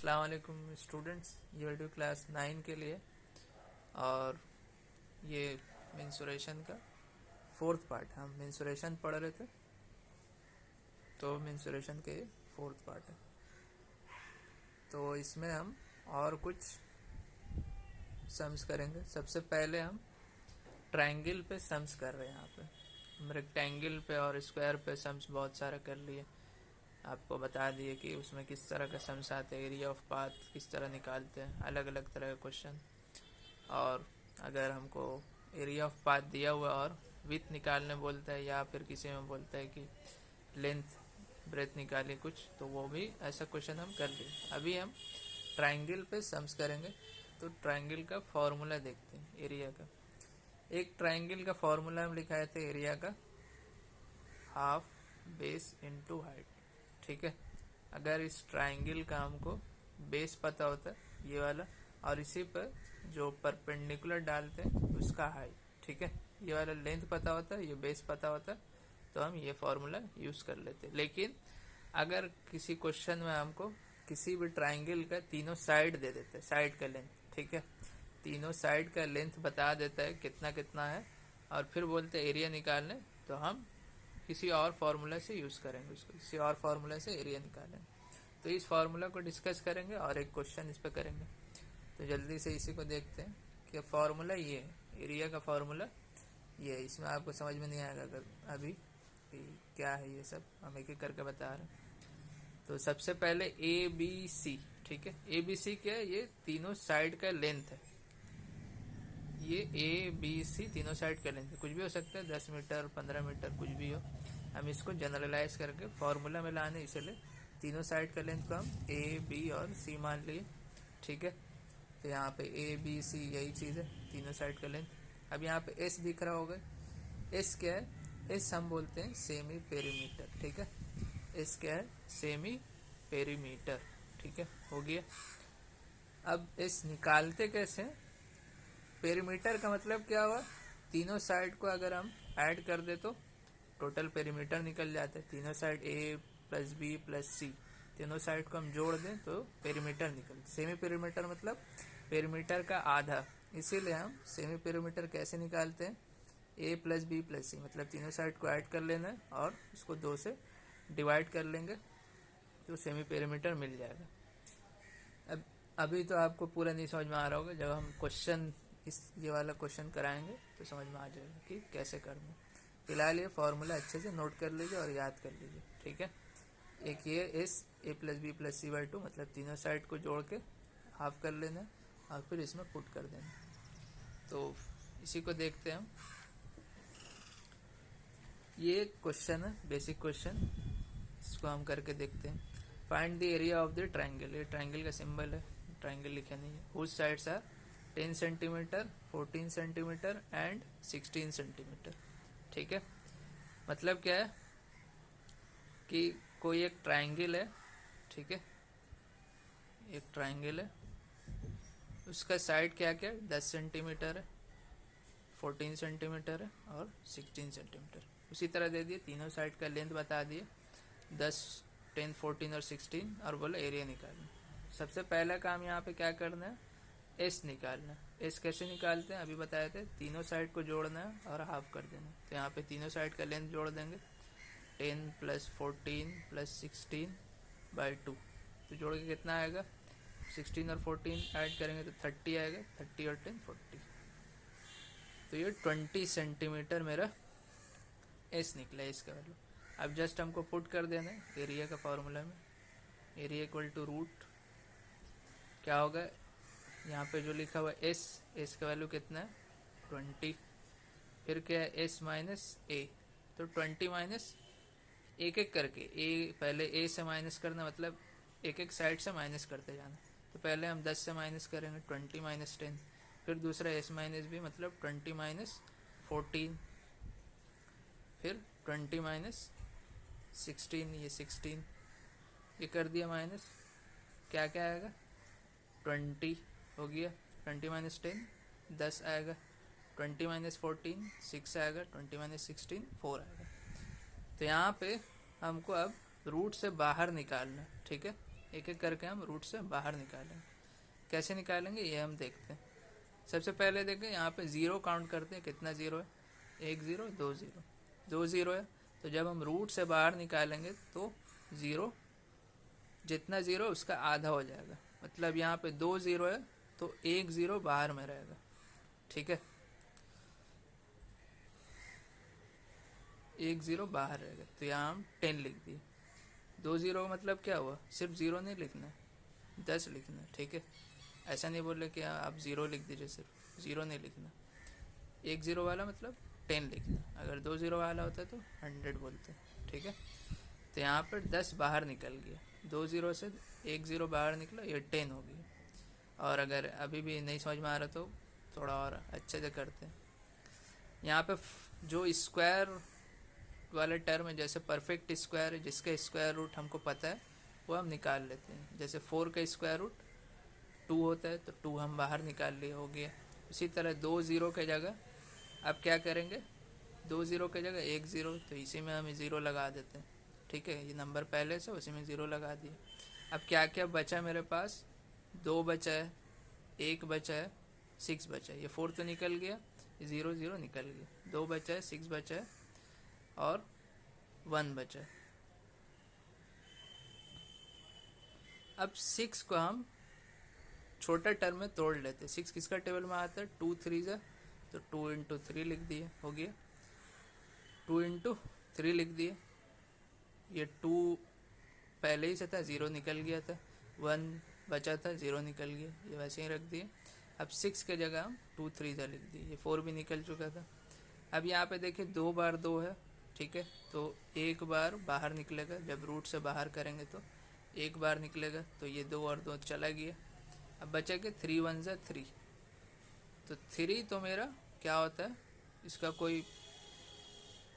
अस्सलाम वालेकुम स्टूडेंट्स, ये वीडियो क्लास 9 के लिए और ये मेंसुरेशन का फोर्थ पार्ट। हम मेंसुरेशन पढ़ रहे थे तो मेंसुरेशन के फोर्थ पार्ट है। तो इसमें हम और कुछ सम्स करेंगे। सबसे पहले हम ट्रायंगल पे सम्स कर रहे हैं। यहाँ पे हम रेक्टेंगल पे और स्क्वायर पे सम्स बहुत सारा कर लिए। आपको बता दिए कि उसमें किस तरह का सम्स आते हैं, एरिया ऑफ पाथ किस तरह निकालते हैं, अलग अलग तरह के क्वेश्चन। और अगर हमको एरिया ऑफ पाथ दिया हुआ और विथ निकालने बोलता है या फिर किसी में बोलता है कि लेंथ ब्रेथ निकालिए कुछ, तो वो भी ऐसा क्वेश्चन हम कर लिए। अभी हम ट्रायंगल पे सम्स करेंगे। तो ट्रायंगल का फॉर्मूला देखते हैं एरिया का। एक ट्रायंगल का फॉर्मूला हम लिखाए थे एरिया का, हाफ बेस इनटू हाइट। ठीक है, अगर इस ट्रायंगल का हमको बेस पता होता है ये वाला, और इसी पर जो परपेंडिकुलर डालते हैं उसका हाइट, ठीक है, ये वाला लेंथ पता होता है, ये बेस पता होता है, तो हम ये फॉर्मूला यूज कर लेते। लेकिन अगर किसी क्वेश्चन में हमको किसी भी ट्रायंगल का तीनों साइड दे देते हैं, साइड का लेंथ, ठीक है, तीनों साइड का लेंथ बता देता है कितना कितना है, और फिर बोलते हैं एरिया निकालने, तो हम किसी और फार्मूला से यूज करेंगे उसको, किसी और फार्मूला से एरिया निकालेंगे। तो इस फार्मूला को डिस्कस करेंगे और एक क्वेश्चन इस पे करेंगे। तो जल्दी से इसी को देखते हैं कि फार्मूला ये है, एरिया का फार्मूला ये है। इसमें आपको समझ में नहीं आएगा अगर अभी कि क्या है, ये सब हम एक एक करके बता रहे हैं। तो सबसे पहले ए बी सी, ठीक है, ए बी सी क्या है, ये तीनों साइड का लेंथ है। ये ए बी सी तीनों साइड का लेंथ है, कुछ भी हो सकता है, 10 मीटर 15 मीटर कुछ भी हो। हम इसको जनरलाइज करके फॉर्मूला में लाने, इसलिए तीनों साइड का लेंथ को हम ए बी और सी मान लिए। ठीक है, तो यहाँ पे ए बी सी यही चीज़ है, तीनों साइड का लेंथ। अब यहाँ पे एस दिख रहा होगा, एस क्या है, एस हम बोलते हैं सेमी पेरीमीटर। ठीक है, एस क्या है, सेमी पेरीमीटर। ठीक है, हो गया। अब एस निकालते कैसे, पेरीमीटर का मतलब क्या हुआ, तीनों साइड को अगर हम ऐड कर दे तो टोटल पेरीमीटर निकल जाता है। तीनों साइड ए प्लस बी प्लस सी, तीनों साइड को हम जोड़ दें तो पेरीमीटर निकल। सेमी पेरीमीटर मतलब पेरीमीटर का आधा, इसीलिए हम सेमी पेरीमीटर कैसे निकालते हैं, ए प्लस बी प्लस सी, मतलब तीनों साइड को ऐड कर लेना है और उसको 2 से डिवाइड कर लेंगे तो सेमी पेरीमीटर मिल जाएगा। अब अभी तो आपको पूरा नहीं समझ में आ रहा होगा, जब हम क्वेश्चन ये वाला क्वेश्चन कराएंगे तो समझ में आ जाएगा कि कैसे करना है। फिलहाल ये फॉर्मूला अच्छे से नोट कर लीजिए और याद कर लीजिए। ठीक है, एक ये S A plus B plus C by 2, मतलब तीनों साइड को जोड़ के हाफ कर लेना और फिर इसमें पुट कर देना। तो इसी को देखते हैं हम। ये क्वेश्चन है, बेसिक क्वेश्चन, इसको हम करके देखते हैं। Find the area of the triangle. ये ट्राइंगल का सिंबल है, ट्राइंगल लिखा नहीं है। Whose sides are 10 centimetre, 14 centimetre and 16 centimetre. ठीक है, मतलब क्या है कि कोई एक ट्राइंगल है, ठीक है, एक ट्राइंगल है, उसका साइड क्या क्या 10 सेंटीमीटर है, 14 सेंटीमीटर है और 16 सेंटीमीटर। उसी तरह दे दिए, तीनों साइड का लेंथ बता दिए, 10, 10, 14 और 16, और बोला एरिया निकालना। सबसे पहला काम यहाँ पे क्या करना है, एस निकालना। एस कैसे निकालते हैं अभी बताए थे, तीनों साइड को जोड़ना है और हाफ कर देना। तो यहाँ पे तीनों साइड का लेंथ जोड़ देंगे, 10 प्लस 14 प्लस 16 बाई 2। तो जोड़ के कितना आएगा, 16 और 14 ऐड करेंगे तो 30 आएगा, 30 और 10 40। तो ये 20 सेंटीमीटर मेरा एस निकला, इसका वैल्यू। अब जस्ट हमको पुट कर देना है एरिया का फॉर्मूला में। एरिया इक्वल टू रूट क्या होगा, यहाँ पे जो लिखा हुआ है एस, एस का वैल्यू कितना है 20, फिर क्या है एस माइनस ए, तो 20 माइनस एक एक करके, ए पहले ए से माइनस करना, मतलब एक एक साइड से माइनस करते जाना। तो पहले हम 10 से माइनस करेंगे, 20 माइनस 10, फिर दूसरा एस माइनस बी, मतलब 20 माइनस 14, फिर 20 माइनस 16, ये 16, ये कर दिया माइनस, क्या क्या आएगा 20 हो गया, 20 माइनस 10 10 आएगा, 20 माइनस 14 6 आएगा, 20 माइनस 16 4 आएगा। तो यहाँ पे हमको अब रूट से बाहर निकालना, ठीक है, एक एक करके हम रूट से बाहर निकालेंगे। कैसे निकालेंगे ये हम देखते हैं। सबसे पहले देखें यहाँ पे ज़ीरो काउंट करते हैं, कितना ज़ीरो है, एक ज़ीरो, दो ज़ीरो, दो ज़ीरो है। तो जब हम रूट से बाहर निकालेंगे तो ज़ीरो, जितना ज़ीरो उसका आधा हो जाएगा, मतलब यहाँ पे दो ज़ीरो है तो एक ज़ीरो बाहर में रहेगा। ठीक है, एक ज़ीरो बाहर रहेगा, तो यहाँ हम 10 लिख दिए। दो ज़ीरो का मतलब क्या हुआ, सिर्फ ज़ीरो नहीं लिखना है, 10 लिखना है। ठीक है, ऐसा नहीं बोले कि आप ज़ीरो लिख दीजिए, सिर्फ ज़ीरो नहीं लिखना। एक ज़ीरो वाला मतलब 10 लिखना, अगर दो ज़ीरो वाला होता है तो 100 बोलते हैं। ठीक है, तो यहाँ पर 10 बाहर निकल गया, दो ज़ीरो से एक ज़ीरो बाहर निकला, ये 10 हो गई। और अगर अभी भी नहीं समझ में आ रहा तो थोड़ा और अच्छे से करते हैं। यहाँ पे जो स्क्वायर वाले टर्म है, जैसे परफेक्ट स्क्वायर है जिसका स्क्वायर रूट हमको पता है, वो हम निकाल लेते हैं। जैसे 4 का स्क्वायर रूट 2 होता है, तो 2 हम बाहर निकाल लिए, हो गया। इसी तरह दो ज़ीरो के जगह अब क्या करेंगे, दो ज़ीरो के जगह एक ज़ीरो, तो इसी में हम ज़ीरो लगा देते हैं। ठीक है, ये नंबर पहले से उसी में ज़ीरो लगा दिए। अब क्या क्या बचा मेरे पास, दो बचा है, एक बचा है, 6 बचा है, ये 4 तो निकल गया, ज़ीरो ज़ीरो निकल गया, दो बचा है, 6 बचा है और 1 बचा है। अब 6 को हम छोटा टर्म में तोड़ लेते हैं। 6 किसका टेबल में आता है, 2 3 जा, तो 2 इंटू 3 लिख दिए, हो गया। 2 इंटू 3 लिख दिए, ये 2 पहले ही से था, ज़ीरो निकल गया था, 1 बचा था, ज़ीरो निकल गया, ये वैसे ही रख दिए। अब 6 के जगह हम 2 3 जा लिख दिए, ये 4 भी निकल चुका था। अब यहाँ पे देखिए दो बार दो है। ठीक है, तो एक बार बाहर निकलेगा, जब रूट से बाहर करेंगे तो एक बार निकलेगा, तो ये दो और दो चला गया। अब बचा के 3 1 जा 3, तो 3 तो मेरा क्या होता है, इसका कोई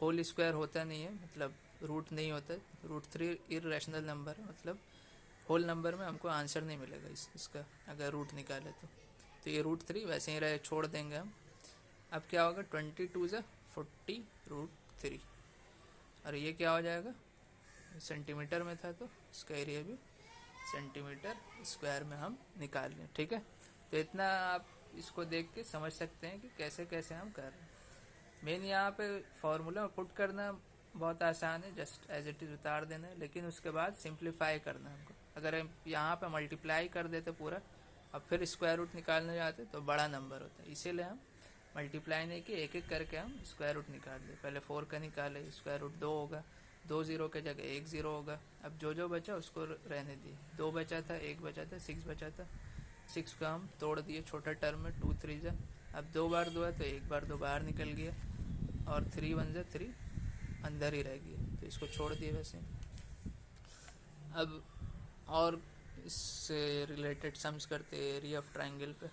होल स्क्वायर होता नहीं है, मतलब रूट नहीं होता है। रूट 3 इरेशनल नंबर है, मतलब होल नंबर में हमको आंसर नहीं मिलेगा इसका अगर रूट निकाले तो ये रूट 3 वैसे ही रहे, छोड़ देंगे हम। अब क्या होगा, 22 जा 40 रूट 3, और ये क्या हो जाएगा, सेंटीमीटर में था तो इसका एरिया भी सेंटीमीटर स्क्वायर में हम निकाल लें। ठीक है, तो इतना आप इसको देख के समझ सकते हैं कि कैसे कैसे हम कर रहे हैं। मेन यहाँ पे फॉर्मूला पुट करना बहुत आसान है, जस्ट एज इट इज़ उतार देना है, लेकिन उसके बाद सिंप्लीफाई करना है हमको। अगर हम यहाँ पे मल्टीप्लाई कर देते पूरा और फिर स्क्वायर रूट निकालने जाते तो बड़ा नंबर होता है, इसीलिए हम मल्टीप्लाई नहीं कि एक एक करके हम स्क्वायर रूट निकाल दिए। पहले 4 का निकाले, स्क्वायर रूट 2 होगा, दो ज़ीरो के जगह एक ज़ीरो होगा। अब जो जो बचा उसको रहने दिए, दो बचा था, एक बचा था, 6 बचा था, 6 का हम तोड़ दिए छोटा टर्म में, 2 3 जा। अब दो बार दो है तो एक बार दो बाहर निकल गया, और 3 1 जा 3 अंदर ही रह गया, तो इसको छोड़ दिए वैसे। अब और इससे रिलेटेड सम्स करते हैं एरिया ऑफ ट्राइंगल पे।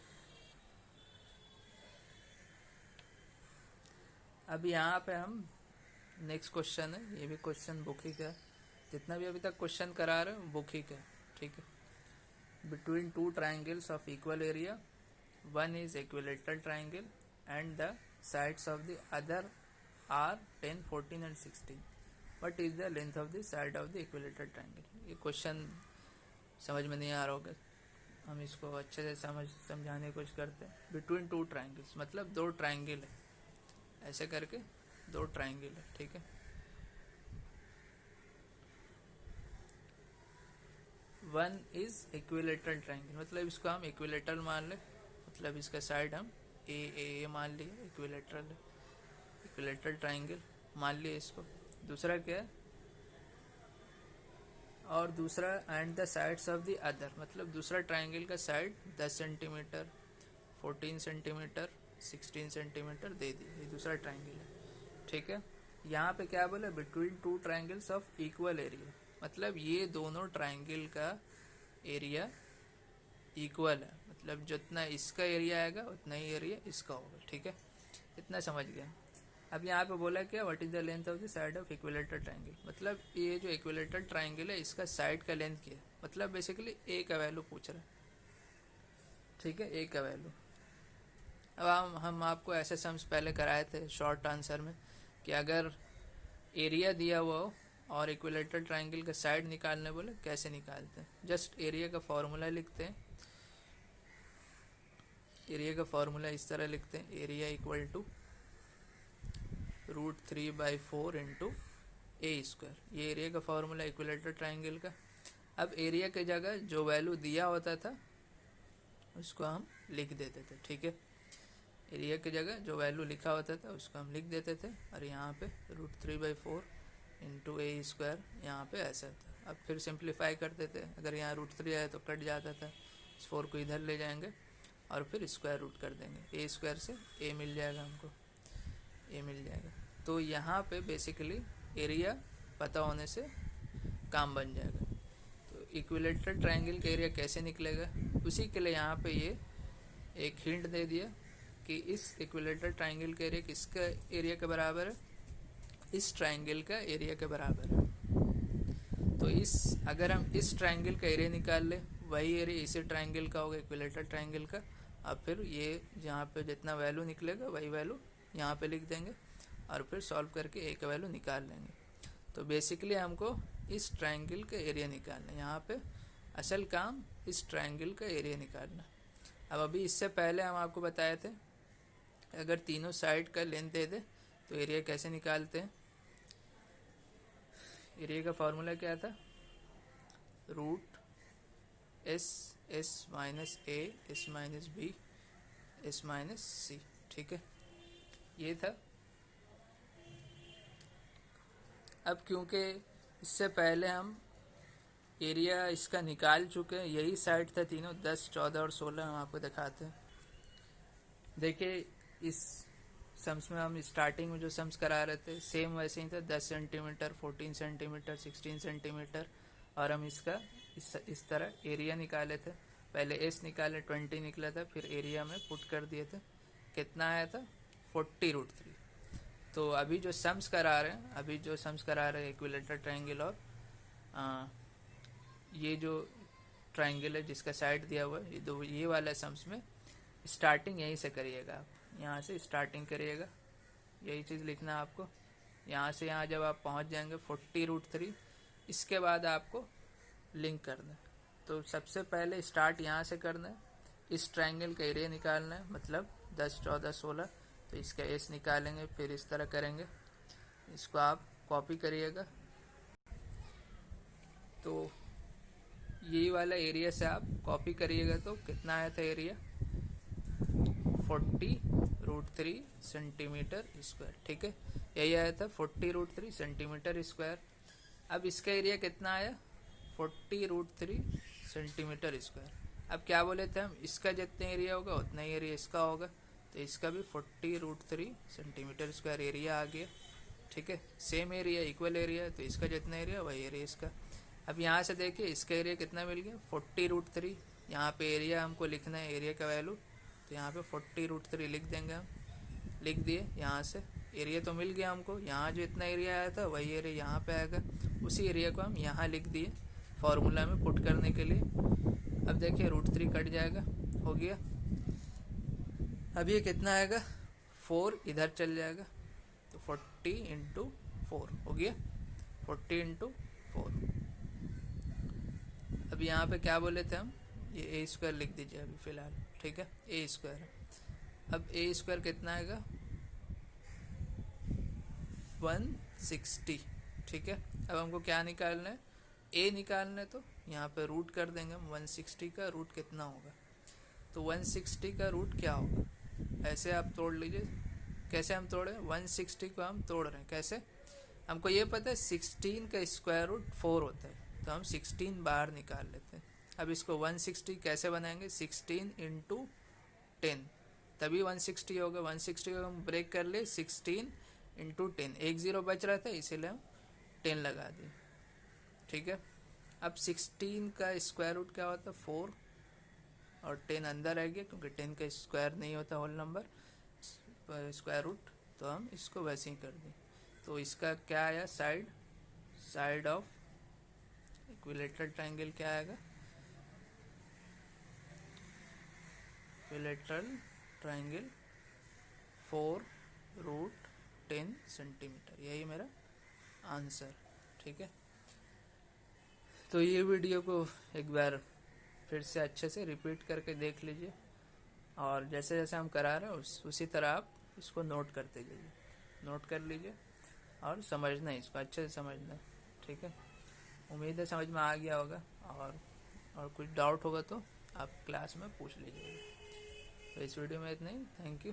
अब यहाँ पे हम नेक्स्ट क्वेश्चन है, ये भी क्वेश्चन बुक ही का है, जितना भी अभी तक क्वेश्चन करा रहे हैं बुक ही का है। ठीक है, between two triangles of equal area, one is equilateral triangle and the sides of the other are 10 14 and 16, what is the length of the side of the equilateral triangle. ये question समझ में नहीं आ रहा होगा, हम इसको अच्छे से समझाने की कोशिश करते हैं। बिटवीन टू ट्राइंगल्स मतलब दो ट्राइंगल है, ऐसे करके दो ट्राइंगल है। ठीक है, वन इज इक्विलेटरल ट्राइंगल, मतलब इसको हम इक्विलेटरल मान ले, मतलब इसका साइड हम ए मान लिए, इक्विलेटरल है, इक्विलेटरल ट्राइंगल मान लिए इसको। दूसरा क्या है, और दूसरा and the sides of the other, मतलब दूसरा ट्राइंगल का साइड 10 सेंटीमीटर, 14 सेंटीमीटर, 16 सेंटीमीटर दे दी, ये दूसरा ट्राइंगल है। ठीक है, यहाँ पे क्या बोला, between two triangles of equal area, मतलब ये दोनों ट्राइंगल का एरिया इक्वल है, मतलब जितना इसका एरिया आएगा उतना ही एरिया इसका होगा। ठीक है, इतना समझ गया। अब यहाँ पे बोला क्या, what is the length of the side of equilateral triangle, मतलब ये जो इक्विलेटरल ट्राइंगल है इसका साइड का लेंथ क्या है, मतलब बेसिकली ए का वैल्यू पूछ रहा है। ठीक है, ए का वैल्यू। अब हम आपको ऐसे सम्स पहले कराए थे शॉर्ट आंसर में कि अगर एरिया दिया हुआ हो और इक्विलेटरल ट्राइंगल का साइड निकालने बोले कैसे निकालते हैं, जस्ट एरिया का फॉर्मूला लिखते हैं। एरिया का फॉर्मूला इस तरह लिखते हैं, area equal to √3/4 into a square. ये एरिया का फॉर्मूला इक्विलेटरल ट्राइंगल का। अब एरिया की जगह जो वैल्यू दिया होता था उसको हम लिख देते थे, ठीक है। एरिया की जगह जो वैल्यू लिखा होता था उसको हम लिख देते थे, और यहाँ पे √3/4 इंटू ए स्क्वायर यहाँ पे ऐसा था। अब फिर सिंप्लीफाई करते थे, अगर यहाँ √3 आया तो कट जाता था, इस 4 को इधर ले जाएंगे और फिर स्क्वायर रूट कर देंगे। ए स्क्वायर से ए मिल जाएगा, हमको ए मिल जाएगा। तो यहाँ पे बेसिकली एरिया पता होने से काम बन जाएगा। तो इक्विलेटरल ट्रायंगल का एरिया कैसे निकलेगा, उसी के लिए यहाँ पे ये एक हिंट दे दिया कि इस इक्विलेटरल ट्रायंगल का एरिया किसका एरिया के बराबर है, इस ट्रायंगल का एरिया के बराबर है। तो अगर हम इस ट्रायंगल का एरिया निकाल ले, वही एरिया इसी ट्रायंगल का होगा, इक्विलेटरल ट्रायंगल का। अब फिर ये जहाँ पे जितना वैल्यू निकलेगा वही वैल्यू यहाँ पे लिख देंगे और फिर सॉल्व करके ए का वैल्यू निकाल लेंगे। तो बेसिकली हमको इस ट्रायंगल का एरिया निकालना है, यहाँ पे असल काम इस ट्रायंगल का एरिया निकालना। अब अभी इससे पहले हम आपको बताए थे अगर तीनों साइड का लेंथ दे दे तो एरिया कैसे निकालते हैं। एरिया का फॉर्मूला क्या था, √(S)(A)(S-B)(S-C), ठीक है, ये था। अब क्योंकि इससे पहले हम एरिया इसका निकाल चुके हैं, यही साइड था तीनों, 10, 14 और 16 हम आपको दिखाते हैं। देखिए इस सम्स में हम स्टार्टिंग में जो सम्स करा रहे थे सेम वैसे ही था, 10 सेंटीमीटर, 14 सेंटीमीटर, 16 सेंटीमीटर, और हम इसका इस तरह एरिया निकाले थे। पहले एस निकाले, 20 निकला था, फिर एरिया में पुट कर दिए थे, कितना आया था 40√3। तो अभी जो सम्स करा रहे हैं इक्विलेटरल ट्रायंगल और ये जो ट्रायंगल है जिसका साइड दिया हुआ है, ये वाला सम्स में स्टार्टिंग यहीं से करिएगा, आप यहाँ से स्टार्टिंग करिएगा, यही चीज़ लिखना है आपको। यहाँ से यहाँ जब आप पहुँच जाएंगे 40√3, इसके बाद आपको लिंक करना है। तो सबसे पहले स्टार्ट यहाँ से करना है, इस ट्रायंगल का एरिया निकालना है, मतलब 10, 14, 16। तो इसका एस निकालेंगे, फिर इस तरह करेंगे, इसको आप कॉपी करिएगा। तो यही वाला एरिया से आप कॉपी करिएगा तो कितना आया था एरिया, 40√3 सेंटीमीटर स्क्वायर, ठीक है, यही आया था 40√3 सेंटीमीटर स्क्वायर। अब इसका एरिया कितना आया, 40√3 सेंटीमीटर स्क्वायर। अब क्या बोले थे हम, इसका जितना एरिया होगा उतना ही एरिया इसका होगा, तो इसका भी 40√3 सेंटीमीटर स्क्वायर एरिया आ गया, ठीक है। सेम एरिया, इक्वल एरिया, तो इसका जितना एरिया वही एरिया इसका। अब यहाँ से देखिए इसका एरिया कितना मिल गया, 40√3। यहाँ पे एरिया हमको लिखना है, एरिया का वैल्यू, तो यहाँ पे 40√3 लिख देंगे हम, लिख दिए। यहाँ से एरिया तो मिल गया हमको, यहाँ जो इतना एरिया आया था वही एरिया यहाँ पे आएगा, उसी एरिया को हम यहाँ लिख दिए फॉर्मूला में पुट करने के लिए। अब देखिए √3 कट जाएगा, हो गया। अब ये कितना आएगा, 4 इधर चल जाएगा, तो 40 × 4 हो गया, 40 × 4। अब यहाँ पे क्या बोले थे हम, ये ए स्क्वायर लिख दीजिए अभी फ़िलहाल, ठीक है, ए स्क्वायर है। अब ए स्क्वायर कितना आएगा, 160, ठीक है। अब हमको क्या निकालना है, ए निकालना है, तो यहाँ पे रूट कर देंगे हम, 160 का रूट कितना होगा, तो 160 का रूट क्या होगा, ऐसे आप तोड़ लीजिए। कैसे हम तोड़े, 160 को हम तोड़ रहे हैं कैसे, हमको ये पता है 16 का स्क्वायर रूट 4 होता है, तो हम 16 बाहर निकाल लेते हैं। अब इसको 160 कैसे बनाएंगे, 16 × 10, तभी 160 होगा। 160 को हम ब्रेक कर ले, 16 × 10, एक ज़ीरो बच रहा था इसीलिए हम 10 लगा दिए, ठीक है। अब 16 का स्क्वायर रूट क्या होता है, 4, और 10 अंदर आ गया क्योंकि 10 का स्क्वायर नहीं होता होल नंबर स्क्वायर रूट, तो हम इसको वैसे ही कर दें। तो इसका क्या आया, साइड ऑफ इक्विलेटरल ट्रायंगल क्या आएगा, इक्विलेटरल ट्रायंगल 4√10 सेंटीमीटर, यही मेरा आंसर, ठीक है। तो ये वीडियो को एक बार फिर से अच्छे से रिपीट करके देख लीजिए, और जैसे जैसे हम करा रहे हैं उसी तरह आप इसको नोट करते जाइए, नोट कर लीजिए और समझना है, इसको अच्छे से समझना है, ठीक है। उम्मीद है समझ में आ गया होगा, और कुछ डाउट होगा तो आप क्लास में पूछ लीजिएगा। तो इस वीडियो में इतना ही, थैंक यू।